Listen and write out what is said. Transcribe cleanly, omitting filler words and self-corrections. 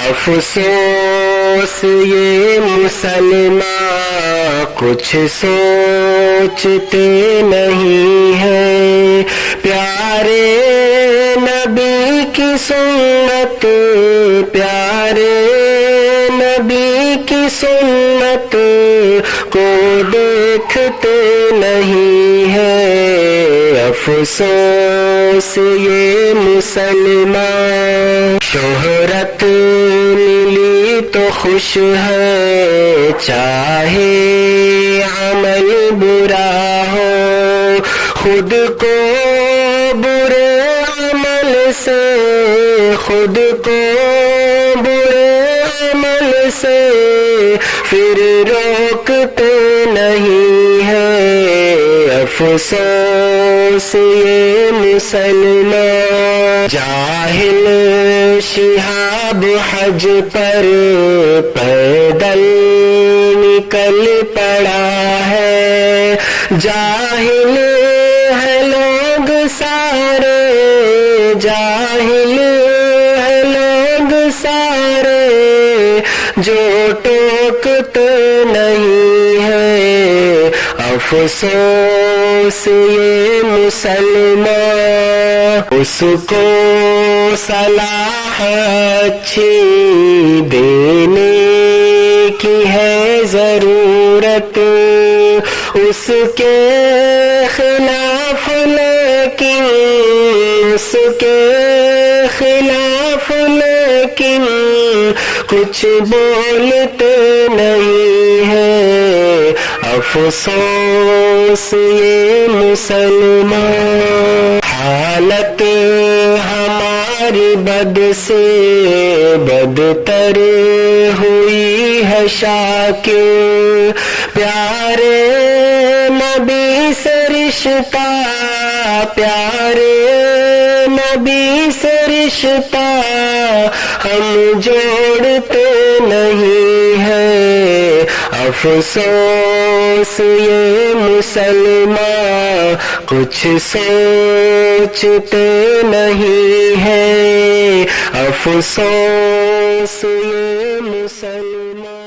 افسوس یہ مسلمان کچھ سوچتے نہیں ہیں، پیارے نبی کی سنت، پیارے نبی کی سنت کو دیکھتے نہیں ہیں، افسوس یہ مسلمان۔ شہرت ملی تو خوش ہے، چاہے عمل برا ہو، خود کو برے عمل سے، خود کو برے عمل سے پھر روکتے نہیں ہیں، افسوس یہ مسلمان۔ جاہل شہاب حج پر پیدل نکل پڑا ہے، جاہل ہے لوگ سارے، جاہل ہے لوگ سارے جو ٹوکتے نہیں ہیں، افسوس یہ مسلمان۔ اس کو صلاح اچھی دینے کی ہے ضرورت، اس کے خلاف لیکن، اس کے خلاف لیکن کچھ بولتے نہیں ہیں، افسوس یہ مسلمان۔ حالت ہماری بد سے بدتر ہوئی ہے شاکر، پیارے نبی سے رشتہ، پیارے نبی سے رشتہ ہم جوڑتے نہیں ہیں، افسوس یہ مسلمان کچھ سوچتے نہیں ہیں، افسوس یہ مسلمان۔